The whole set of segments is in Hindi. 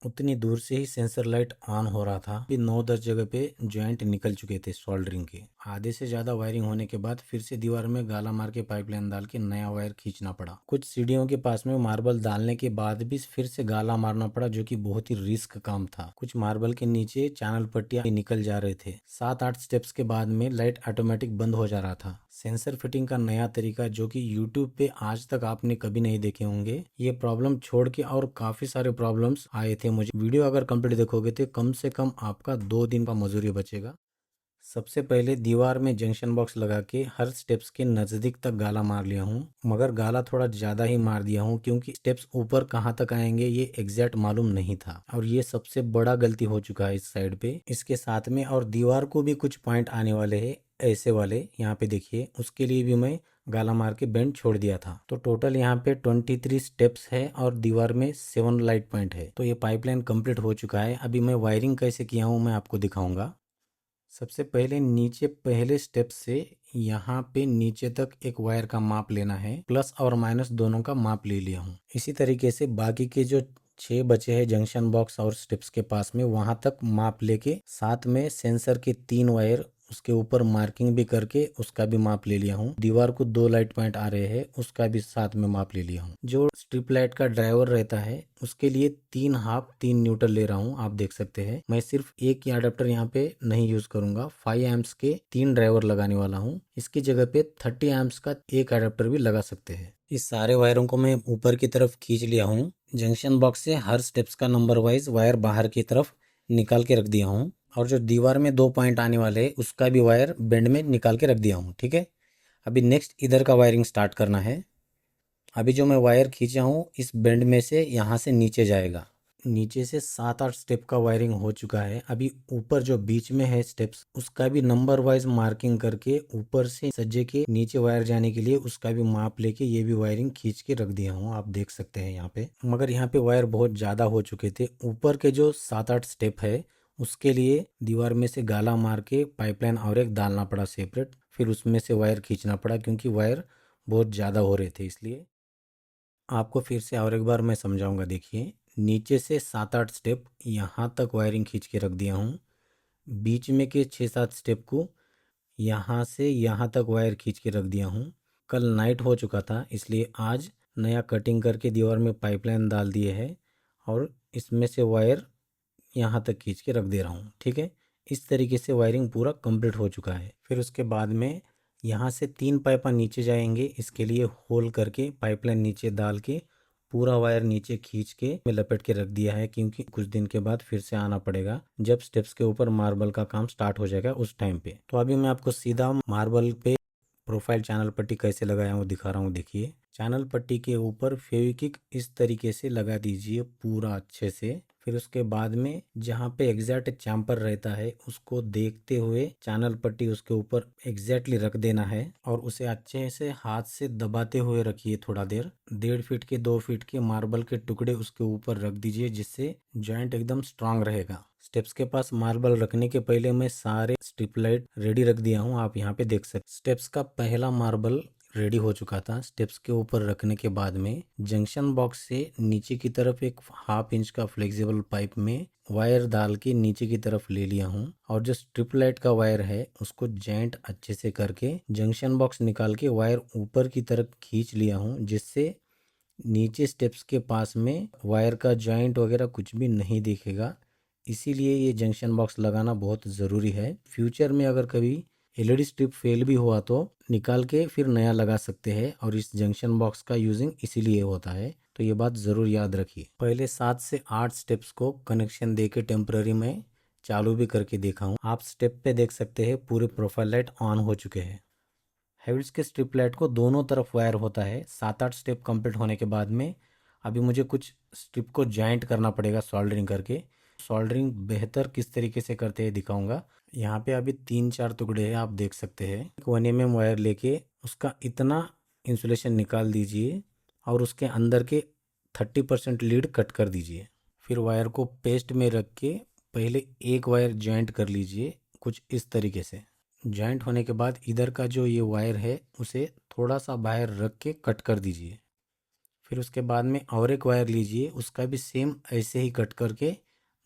उतनी दूर से ही सेंसर लाइट ऑन हो रहा था। भी 9-10 जगह पे जॉइंट निकल चुके थे सोल्डरिंग के। आधे से ज्यादा वायरिंग होने के बाद फिर से दीवार में गाला मार के पाइपलाइन डाल के नया वायर खींचना पड़ा। कुछ सीढ़ियों के पास में मार्बल डालने के बाद भी फिर से गाला मारना पड़ा, जो कि बहुत ही रिस्क काम था। कुछ मार्बल के नीचे चैनल पट्टियां निकल जा रहे थे। 7-8 स्टेप्स के बाद में लाइट ऑटोमेटिक बंद हो जा रहा था। सेंसर फिटिंग का नया तरीका जो कि YouTube पे आज तक आपने कभी नहीं देखे होंगे। ये प्रॉब्लम छोड़ के और काफी सारे प्रॉब्लम्स आए थे मुझे। वीडियो अगर कंप्लीट देखोगे तो कम से कम आपका 2 दिन का मजदूरी बचेगा। सबसे पहले दीवार में जंक्शन बॉक्स लगा के हर स्टेप्स के नजदीक तक गाला मार लिया हूँ, मगर गाला थोड़ा ज्यादा ही मार दिया हूँ क्योंकि स्टेप्स ऊपर कहाँ तक आएंगे ये एग्जैक्ट मालूम नहीं था, और ये सबसे बड़ा गलती हो चुका है इस साइड पे। इसके साथ में और दीवार को भी कुछ पॉइंट आने वाले हैं ऐसे वाले, यहाँ पे देखिए, उसके लिए भी मैं गाला मार के बेंड छोड़ दिया था। तो टोटल यहाँ पे 23 स्टेप्स है और दीवार में 7 लाइट पॉइंट है। तो ये पाइपलाइन कंप्लीट हो चुका है। अभी मैं वायरिंग कैसे किया हूँ मैं आपको दिखाऊंगा। सबसे पहले नीचे पहले स्टेप से यहाँ पे नीचे तक एक वायर का माप लेना है, प्लस और माइनस दोनों का माप ले लिया हूँ। इसी तरीके से बाकी के जो 6 बचे हैं जंक्शन बॉक्स और स्टेप्स के पास में, वहां तक माप लेके साथ में सेंसर के 3 वायर उसके ऊपर मार्किंग भी करके उसका भी माप ले लिया हूँ। दीवार को 2 लाइट पॉइंट आ रहे हैं उसका भी साथ में माप ले लिया हूँ। जो स्ट्रिप लाइट का ड्राइवर रहता है उसके लिए 3 हाफ 3 न्यूट्रल ले रहा हूँ। आप देख सकते हैं मैं सिर्फ एक ही अडेप्टर यहाँ पे नहीं यूज करूंगा, 5 एम्प्स के 3 ड्राइवर लगाने वाला हूँ। इसकी जगह पे 30 एम्प्स का एक अडेप्टर भी लगा सकते हैं। इस सारे वायरों को मैं ऊपर की तरफ खींच लिया हूँ। जंक्शन बॉक्स से हर स्टेप्स का नंबर वाइज वायर बाहर की तरफ निकाल के रख दिया हूँ, और जो दीवार में 2 पॉइंट आने वाले हैं उसका भी वायर बेंड में निकाल के रख दिया हूँ। ठीक है, अभी नेक्स्ट इधर का वायरिंग स्टार्ट करना है। अभी जो मैं वायर खींचा हूँ इस बेंड में से यहाँ से नीचे जाएगा। नीचे से 7-8 स्टेप का वायरिंग हो चुका है। अभी ऊपर जो बीच में है स्टेप्स उसका भी नंबर वाइज मार्किंग करके ऊपर से सज्जे के नीचे वायर जाने के लिए उसका भी माप लेके ये भी वायरिंग खींच के रख दिया हूँ। आप देख सकते हैं यहाँ पे, मगर यहाँ पे वायर बहुत ज्यादा हो चुके थे। ऊपर के जो 7-8 स्टेप है उसके लिए दीवार में से गाला मार के पाइपलाइन और एक डालना पड़ा सेपरेट, फिर उसमें से वायर खींचना पड़ा क्योंकि वायर बहुत ज़्यादा हो रहे थे। इसलिए आपको फिर से और एक बार मैं समझाऊंगा। देखिए, नीचे से 7-8 स्टेप यहाँ तक वायरिंग खींच के रख दिया हूँ। बीच में के 6-7 स्टेप को यहाँ से यहाँ तक वायर खींच के रख दिया हूँ। कल नाइट हो चुका था इसलिए आज नया कटिंग करके दीवार में पाइपलाइन डाल दिए है और इसमें से वायर यहाँ तक खींच के रख दे रहा हूँ। ठीक है, इस तरीके से वायरिंग पूरा कंप्लीट हो चुका है। फिर उसके बाद में यहाँ से 3 पाइपा नीचे जाएंगे, इसके लिए होल करके पाइपलाइन नीचे डाल के पूरा वायर नीचे खींच के मैं लपेट के रख दिया है, क्योंकि कुछ दिन के बाद फिर से आना पड़ेगा जब स्टेप्स के ऊपर मार्बल का काम स्टार्ट हो जाएगा उस टाइम पे। तो अभी मैं आपको सीधा मार्बल पे प्रोफाइल चैनल पट्टी कैसे लगाया हूँ दिखा रहा हूँ। देखिए, चैनल पट्टी के ऊपर फेविक्विक इस तरीके से लगा दीजिए पूरा अच्छे से। फिर उसके बाद में जहाँ पे एग्जैक्ट चैम्पर रहता है उसको देखते हुए चैनल पट्टी उसके ऊपर एग्जैक्टली रख देना है और उसे अच्छे से हाथ से दबाते हुए रखिए थोड़ा देर। 1.5 फीट के 2 फीट के मार्बल के टुकड़े उसके ऊपर रख दीजिए जिससे जॉइंट एकदम स्ट्रांग रहेगा। स्टेप्स के पास मार्बल रखने के पहले मैं सारे स्ट्रिप लाइट रेडी रख दिया हूँ। आप यहाँ पे देख सकते। स्टेप्स का पहला मार्बल रेडी हो चुका था। स्टेप्स के ऊपर रखने के बाद में जंक्शन बॉक्स से नीचे की तरफ एक 1/2 इंच का फ्लेक्सिबल पाइप में वायर डाल के नीचे की तरफ ले लिया हूँ, और जो स्ट्रिप लाइट का वायर है उसको जॉइंट अच्छे से करके जंक्शन बॉक्स निकाल के वायर ऊपर की तरफ खींच लिया हूँ, जिससे नीचे स्टेप्स के पास में वायर का जॉइंट वगैरह कुछ भी नहीं दिखेगा। इसीलिए ये जंक्शन बॉक्स लगाना बहुत ज़रूरी है। फ्यूचर में अगर कभी एलईडी स्ट्रिप फेल भी हुआ तो निकाल के फिर नया लगा सकते हैं, और इस जंक्शन बॉक्स का यूजिंग इसीलिए होता है। तो ये बात ज़रूर याद रखिए। पहले 7 से 8 स्टेप्स को कनेक्शन दे के टेम्पररी में चालू भी करके देखा हूँ। आप स्टेप पे देख सकते हैं पूरे प्रोफाइल लाइट ऑन हो चुके हैं। हैवेल्स के स्ट्रिप लाइट को दोनों तरफ वायर होता है। 7-8 स्टेप कंप्लीट होने के बाद में अभी मुझे कुछ स्ट्रिप को जॉइंट करना पड़ेगा सोल्डरिंग करके। सोल्डरिंग बेहतर किस तरीके से करते हैं दिखाऊंगा। यहाँ पे अभी 3-4 टुकड़े हैं, आप देख सकते हैं। 1 mm वायर लेके उसका इतना इंसुलेशन निकाल दीजिए और उसके अंदर के 30% लीड कट कर दीजिए। फिर वायर को पेस्ट में रख के पहले एक वायर जॉइंट कर लीजिए कुछ इस तरीके से। जॉइंट होने के बाद इधर का जो ये वायर है उसे थोड़ा सा बाहर रख के कट कर दीजिए। फिर उसके बाद में और एक वायर लीजिए, उसका भी सेम ऐसे ही कट करके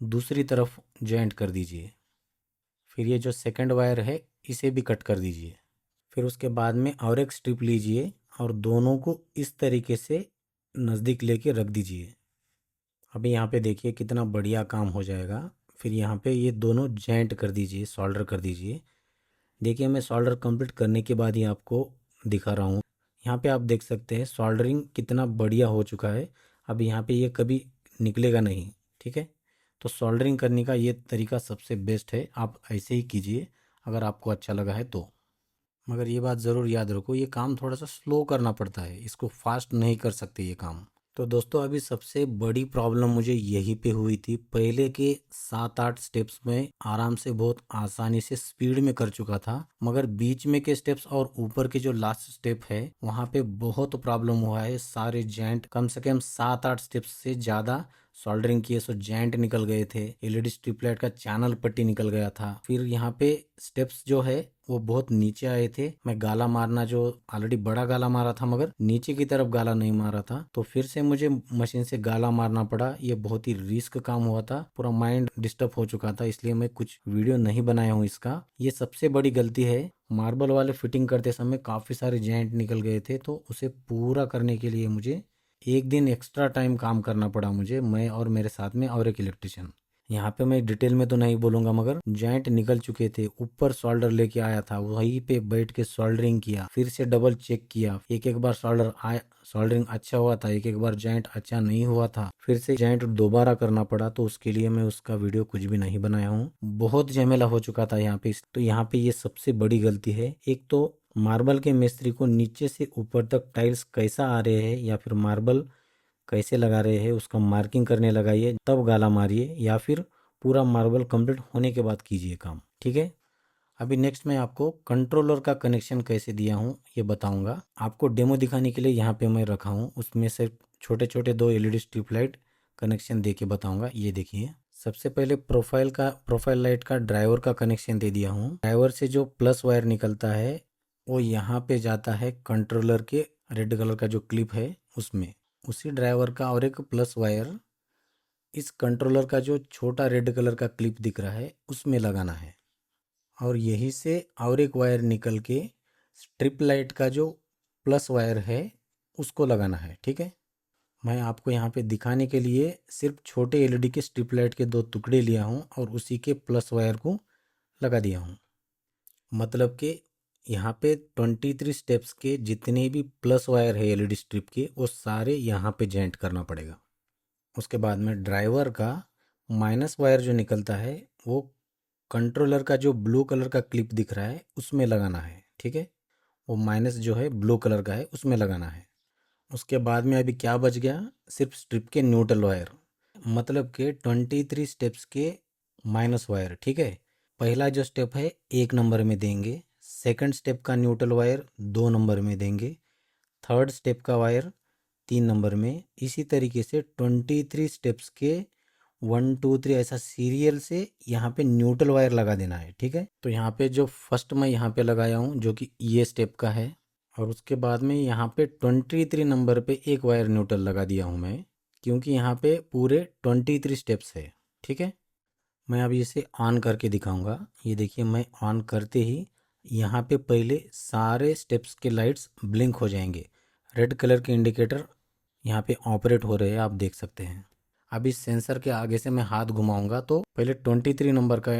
दूसरी तरफ जॉइंट कर दीजिए। फिर ये जो सेकंड वायर है इसे भी कट कर दीजिए। फिर उसके बाद में और एक स्ट्रिप लीजिए और दोनों को इस तरीके से नज़दीक लेके रख दीजिए। अभी यहाँ पे देखिए कितना बढ़िया काम हो जाएगा। फिर यहाँ पे ये दोनों जॉइंट कर दीजिए, सोल्डर कर दीजिए। देखिए मैं सोल्डर कंप्लीट करने के बाद ही आपको दिखा रहा हूँ। यहाँ पे आप देख सकते हैं सोल्डरिंग कितना बढ़िया हो चुका है। अब यहाँ पे ये कभी निकलेगा नहीं, ठीक है। तो सोल्डरिंग करने का ये तरीका सबसे बेस्ट है, आप ऐसे ही कीजिए अगर आपको अच्छा लगा है तो। मगर ये बात ज़रूर याद रखो, ये काम थोड़ा सा स्लो करना पड़ता है, इसको फास्ट नहीं कर सकते ये काम। तो दोस्तों अभी सबसे बड़ी प्रॉब्लम मुझे यहीं पे हुई थी। पहले के 7-8 स्टेप्स में आराम से बहुत आसानी से स्पीड में कर चुका था, मगर बीच में के स्टेप्स और ऊपर के जो लास्ट स्टेप है वहाँ पे बहुत प्रॉब्लम हुआ है। सारे जॉइंट कम से कम 7-8 स्टेप्स से ज़्यादा सोल्डरिंग किए सो जॉइंट निकल गए थे। एलईडी स्ट्रिप लाइट का चैनल पट्टी निकल गया था। फिर यहाँ पे स्टेप्स जो है वो बहुत नीचे आए थे। मैं गाला मारना जो ऑलरेडी बड़ा गाला मारा था मगर नीचे की तरफ गाला नहीं मारा था, तो फिर से मुझे मशीन से गाला मारना पड़ा। ये बहुत ही रिस्क काम हुआ था, पूरा माइंड डिस्टर्ब हो चुका था, इसलिए मैं कुछ वीडियो नहीं बनाया हूँ इसका। ये सबसे बड़ी गलती है। मार्बल वाले फिटिंग करते समय काफी सारे जॉइंट निकल गए थे, तो उसे पूरा करने के लिए मुझे एक दिन एक्स्ट्रा टाइम काम करना पड़ा मुझे, मैं और मेरे साथ में और एक इलेक्ट्रिशियन। यहाँ पे मैं डिटेल में तो नहीं बोलूंगा, मगर जॉइंट निकल चुके थे। ऊपर सोल्डर लेके आया था, वहीं पे बैठ के सोल्डरिंग किया, फिर से डबल चेक किया। एक एक बार सोल्डरिंग अच्छा हुआ था, एक एक बार जॉइंट अच्छा नहीं हुआ था, फिर से जॉइंट दोबारा करना पड़ा। तो उसके लिए मैं उसका वीडियो कुछ भी नहीं बनाया हूँ। बहुत झमेला हो चुका था यहाँ पे। तो यहाँ पे ये सबसे बड़ी गलती है। एक तो मार्बल के मिस्त्री को नीचे से ऊपर तक टाइल्स कैसा आ रहे हैं या फिर मार्बल कैसे लगा रहे हैं उसका मार्किंग करने लगाइए, तब गाला मारिए, या फिर पूरा मार्बल कंप्लीट होने के बाद कीजिए काम, ठीक है। अभी नेक्स्ट मैं आपको कंट्रोलर का कनेक्शन कैसे दिया हूँ ये बताऊंगा। आपको डेमो दिखाने के लिए यहाँ पे मैं रखा हूँ, उसमें से छोटे छोटे 2 एलईडी स्ट्रिप लाइट कनेक्शन दे के बताऊंगा। ये देखिए, सबसे पहले प्रोफाइल लाइट का ड्राइवर का कनेक्शन दे दिया हूँ। ड्राइवर से जो प्लस वायर निकलता है वो यहाँ पे जाता है कंट्रोलर के रेड कलर का जो क्लिप है उसमें। उसी ड्राइवर का और एक प्लस वायर इस कंट्रोलर का जो छोटा रेड कलर का क्लिप दिख रहा है उसमें लगाना है, और यहीं से और एक वायर निकल के स्ट्रिप लाइट का जो प्लस वायर है उसको लगाना है, ठीक है। मैं आपको यहाँ पे दिखाने के लिए सिर्फ छोटे एलईडी के स्ट्रिप लाइट के 2 टुकड़े लिया हूँ और उसी के प्लस वायर को लगा दिया हूँ। मतलब कि यहाँ पे 23 स्टेप्स के जितने भी प्लस वायर है एलईडी स्ट्रिप के वो सारे यहाँ पे जॉइंट करना पड़ेगा। उसके बाद में ड्राइवर का माइनस वायर जो निकलता है वो कंट्रोलर का जो ब्लू कलर का क्लिप दिख रहा है उसमें लगाना है, ठीक है। वो माइनस जो है ब्लू कलर का है उसमें लगाना है। उसके बाद में अभी क्या बच गया, सिर्फ स्ट्रिप के न्यूट्रल वायर, मतलब के 23 स्टेप्स के माइनस वायर, ठीक है। पहला जो स्टेप है 1 नंबर में देंगे, सेकंड स्टेप का न्यूट्रल वायर 2 नंबर में देंगे, थर्ड स्टेप का वायर 3 नंबर में। इसी तरीके से 23 स्टेप्स के 1 2 3 ऐसा सीरियल से यहाँ पे न्यूट्रल वायर लगा देना है, ठीक है। तो यहाँ पे जो फर्स्ट मैं यहाँ पे लगाया हूँ जो कि ये स्टेप का है, और उसके बाद में यहाँ पे 23 नंबर पे एक वायर न्यूट्रल लगा दिया हूँ मैं, क्योंकि यहाँ पे पूरे 23 स्टेप्स है, ठीक है। मैं अभी इसे ऑन करके दिखाऊंगा। ये देखिए, मैं ऑन करते ही यहाँ पे पहले सारे स्टेप्स के लाइट्स ब्लिंक हो जाएंगे। रेड कलर के इंडिकेटर यहाँ पे ऑपरेट हो रहे हैं, आप देख सकते हैं। अभी सेंसर के आगे से मैं हाथ घुमाऊंगा तो पहले 23 नंबर का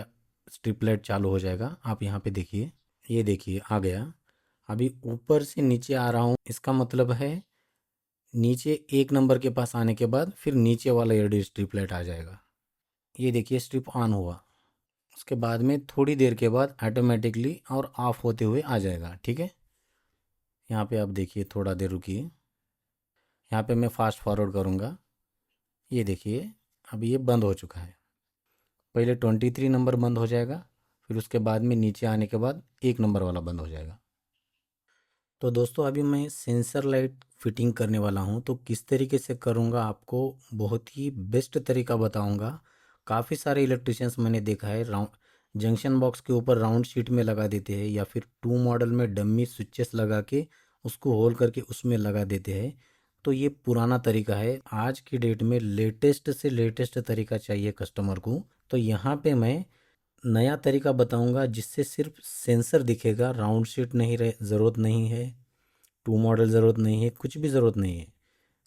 स्ट्रिप लाइट चालू हो जाएगा। आप यहाँ पे देखिए, ये देखिए आ गया। अभी ऊपर से नीचे आ रहा हूँ, इसका मतलब है नीचे 1 नंबर के पास आने के बाद फिर नीचे वाला एलईडी स्ट्रिप लाइट आ जाएगा। ये देखिए स्ट्रिप ऑन हुआ, उसके बाद में थोड़ी देर के बाद ऑटोमेटिकली और ऑफ होते हुए आ जाएगा, ठीक है। यहाँ पे आप देखिए, थोड़ा देर रुकिए, यहाँ पे मैं फास्ट फॉरवर्ड करूँगा। ये देखिए अभी ये बंद हो चुका है। पहले 23 नंबर बंद हो जाएगा, फिर उसके बाद में नीचे आने के बाद 1 नंबर वाला बंद हो जाएगा। तो दोस्तों अभी मैं सेंसर लाइट फिटिंग करने वाला हूँ, तो किस तरीके से करूँगा आपको बहुत ही बेस्ट तरीका बताऊँगा। काफ़ी सारे इलेक्ट्रिशियंस मैंने देखा है राउंड जंक्शन बॉक्स के ऊपर राउंड शीट में लगा देते हैं, या फिर 2 मॉडल में डमी स्विचेस लगा के उसको होल करके उसमें लगा देते हैं। तो ये पुराना तरीका है। आज की डेट में लेटेस्ट से लेटेस्ट तरीका चाहिए कस्टमर को। तो यहाँ पे मैं नया तरीका बताऊंगा जिससे सिर्फ सेंसर दिखेगा, राउंड शीट नहीं रहे, ज़रूरत नहीं है, टू मॉडल ज़रूरत नहीं है, कुछ भी ज़रूरत नहीं है।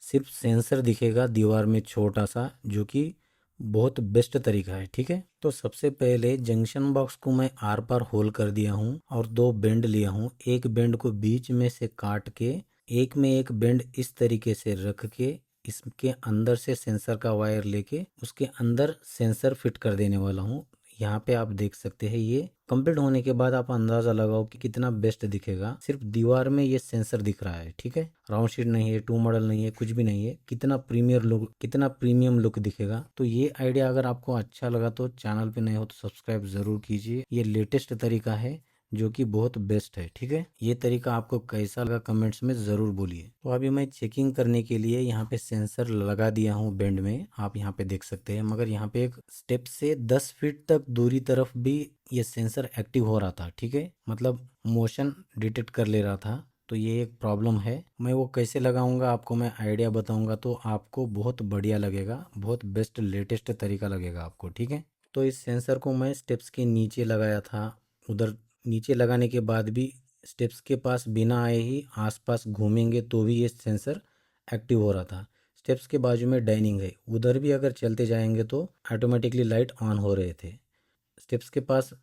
सिर्फ सेंसर दिखेगा दीवार में छोटा सा, जो कि बहुत बेस्ट तरीका है। ठीक है, तो सबसे पहले जंक्शन बॉक्स को मैं आर पार होल कर दिया हूँ और दो बेंड लिया हूँ। एक बेंड को बीच में से काट के एक में एक बेंड इस तरीके से रख के इसके अंदर से सेंसर का वायर लेके उसके अंदर सेंसर फिट कर देने वाला हूँ। यहाँ पे आप देख सकते हैं, ये कंप्लीट होने के बाद आप अंदाजा लगाओ कि कितना बेस्ट दिखेगा। सिर्फ दीवार में ये सेंसर दिख रहा है। ठीक है, राउंड शीट नहीं है, टू मॉडल नहीं है, कुछ भी नहीं है। कितना प्रीमियम लुक दिखेगा। तो ये आइडिया अगर आपको अच्छा लगा तो चैनल पे नए हो तो सब्सक्राइब जरूर कीजिए। ये लेटेस्ट तरीका है जो कि बहुत बेस्ट है। ठीक है, ये तरीका आपको कैसा लगा कमेंट्स में ज़रूर बोलिए। तो अभी मैं चेकिंग करने के लिए यहाँ पे सेंसर लगा दिया हूँ बेंड में, आप यहाँ पे देख सकते हैं। मगर यहाँ पे एक स्टेप से 10 फीट तक दूरी तरफ भी ये सेंसर एक्टिव हो रहा था। ठीक है, मतलब मोशन डिटेक्ट कर ले रहा था। तो ये एक प्रॉब्लम है। मैं वो कैसे लगाऊंगा आपको मैं आइडिया बताऊंगा, तो आपको बहुत बढ़िया लगेगा, बहुत बेस्ट लेटेस्ट तरीका लगेगा आपको। ठीक है, तो इस सेंसर को मैं स्टेप्स के नीचे लगाया था। उधर नीचे लगाने के बाद भी स्टेप्स के पास बिना आए ही आसपास घूमेंगे तो भी ये सेंसर एक्टिव हो रहा था। स्टेप्स के बाजू में डाइनिंग है, उधर भी अगर चलते जाएंगे तो ऑटोमेटिकली लाइट ऑन हो रहे थे। स्टेप्स के पास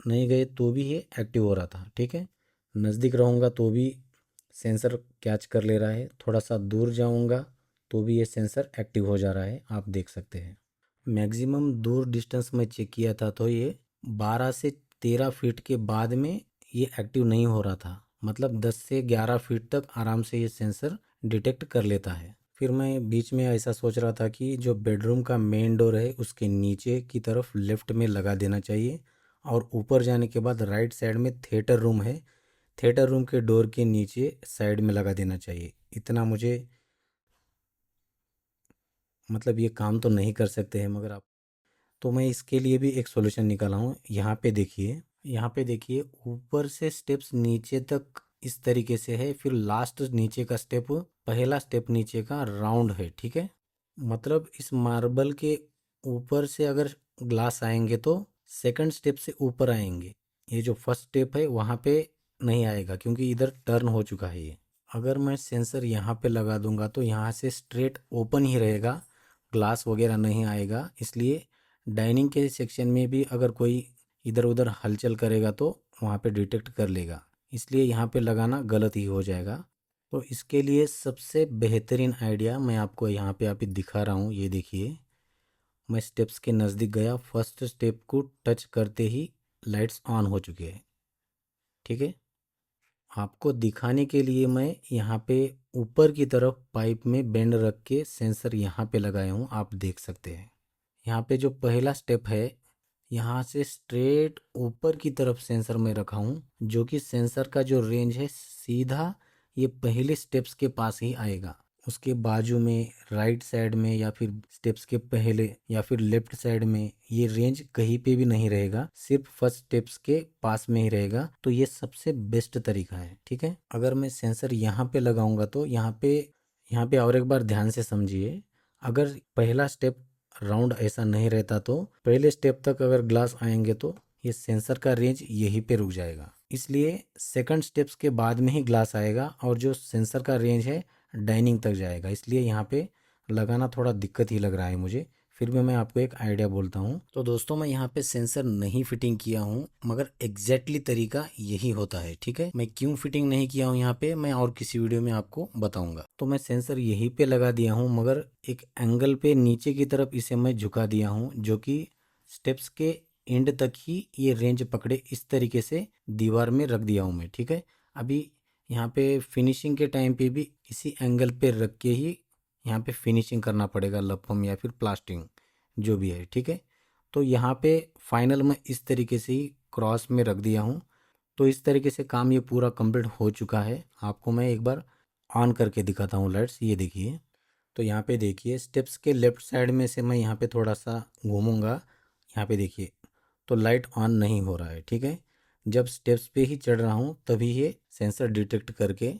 नहीं गए तो भी ये एक्टिव हो रहा था। ठीक है, नज़दीक रहूँगा तो भी सेंसर कैच कर ले रहा है, थोड़ा सा दूर जाऊँगा तो भी ये सेंसर एक्टिव हो जा रहा है, आप देख सकते हैं। मैक्सिमम दूर डिस्टेंस में चेक किया था तो ये 12 से 13 फीट के बाद में ये एक्टिव नहीं हो रहा था। मतलब 10 से 11 फीट तक आराम से ये सेंसर डिटेक्ट कर लेता है। फिर मैं बीच में ऐसा सोच रहा था कि जो बेडरूम का मेन डोर है उसके नीचे की तरफ लेफ्ट में लगा देना चाहिए, और ऊपर जाने के बाद राइट साइड में थिएटर रूम है, थिएटर रूम के डोर के नीचे साइड में लगा देना चाहिए। इतना मुझे मतलब ये काम तो नहीं कर सकते हैं, मगर आप, तो मैं इसके लिए भी एक सॉल्यूशन निकाला हूँ। यहाँ पे देखिए, यहाँ पे देखिए, ऊपर से स्टेप्स नीचे तक इस तरीके से है, फिर लास्ट नीचे का स्टेप, पहला स्टेप नीचे का राउंड है। ठीक है, मतलब इस मार्बल के ऊपर से अगर ग्लास आएंगे तो सेकंड स्टेप से ऊपर आएंगे। ये जो फर्स्ट स्टेप है वहाँ पे नहीं आएगा क्योंकि इधर टर्न हो चुका है ये। अगर मैं सेंसर यहाँ पे लगा दूंगा तो यहाँ से स्ट्रेट ओपन ही रहेगा, ग्लास वगैरह नहीं आएगा। इसलिए डाइनिंग के सेक्शन में भी अगर कोई इधर उधर हलचल करेगा तो वहाँ पे डिटेक्ट कर लेगा, इसलिए यहाँ पे लगाना गलत ही हो जाएगा। तो इसके लिए सबसे बेहतरीन आइडिया मैं आपको यहाँ पे अभी दिखा रहा हूँ। ये देखिए, मैं स्टेप्स के नज़दीक गया, फर्स्ट स्टेप को टच करते ही लाइट्स ऑन हो चुके हैं। ठीक है, आपको दिखाने के लिए मैं यहाँ पे ऊपर की तरफ पाइप में बेंड रख के सेंसर यहाँ पे लगाया हूँ, आप देख सकते हैं। यहाँ पे जो पहला स्टेप है यहाँ से स्ट्रेट ऊपर की तरफ सेंसर में रखा हूँ, जो कि सेंसर का जो रेंज है सीधा ये पहले स्टेप्स के पास ही आएगा। उसके बाजू में, राइट साइड में, या फिर स्टेप्स के पहले या फिर लेफ्ट साइड में ये रेंज कहीं पे भी नहीं रहेगा, सिर्फ फर्स्ट स्टेप्स के पास में ही रहेगा। तो ये सबसे बेस्ट तरीका है। ठीक है, अगर मैं सेंसर यहाँ पे लगाऊंगा तो यहाँ पे और एक बार ध्यान से समझिए, अगर पहला स्टेप राउंड ऐसा नहीं रहता तो पहले स्टेप तक अगर ग्लास आएंगे तो ये सेंसर का रेंज यहीं पे रुक जाएगा। इसलिए सेकंड स्टेप्स के बाद में ही ग्लास आएगा और जो सेंसर का रेंज है डाइनिंग तक जाएगा। इसलिए यहाँ पे लगाना थोड़ा दिक्कत ही लग रहा है मुझे। फिर भी मैं आपको एक आइडिया बोलता हूँ। तो दोस्तों, मैं यहाँ पे सेंसर नहीं फिटिंग किया हूँ, मगर एग्जैक्टली तरीका यही होता है। ठीक है, मैं क्यों फिटिंग नहीं किया हूँ यहाँ पे मैं और किसी वीडियो में आपको बताऊंगा। तो मैं सेंसर यहीं पे लगा दिया हूँ, मगर एक एंगल पे नीचे की तरफ इसे मैं झुका दिया हूँ, जो कि स्टेप्स के एंड तक ही ये रेंज पकड़े। इस तरीके से दीवार में रख दिया हूँ मैं। ठीक है, अभी यहाँ पे फिनिशिंग के टाइम पे भी इसी एंगल पे रख के ही यहाँ पे फिनिशिंग करना पड़ेगा, लपम या फिर प्लास्टिंग जो भी है। ठीक है, तो यहाँ पे फाइनल मैं इस तरीके से ही क्रॉस में रख दिया हूँ। तो इस तरीके से काम ये पूरा कंप्लीट हो चुका है। आपको मैं एक बार ऑन करके दिखाता हूँ लाइट्स, ये देखिए। तो यहाँ पे देखिए, स्टेप्स के लेफ्ट साइड में से मैं यहाँ पे थोड़ा सा घूमूंगा, यहाँ पे देखिए तो लाइट ऑन नहीं हो रहा है। ठीक है, जब स्टेप्स पे ही चढ़ रहा हूँ तभी ये सेंसर डिटेक्ट करके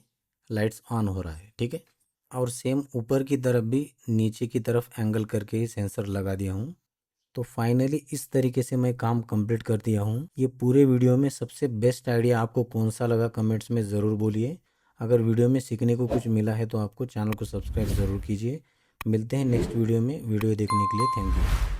लाइट्स ऑन हो रहा है। ठीक है, और सेम ऊपर की तरफ भी नीचे की तरफ एंगल करके ही सेंसर लगा दिया हूँ। तो फाइनली इस तरीके से मैं काम कंप्लीट कर दिया हूँ। ये पूरे वीडियो में सबसे बेस्ट आइडिया आपको कौन सा लगा कमेंट्स में ज़रूर बोलिए। अगर वीडियो में सीखने को कुछ मिला है तो आपको चैनल को सब्सक्राइब ज़रूर कीजिए। मिलते हैं नेक्स्ट वीडियो में। वीडियो देखने के लिए थैंक यू।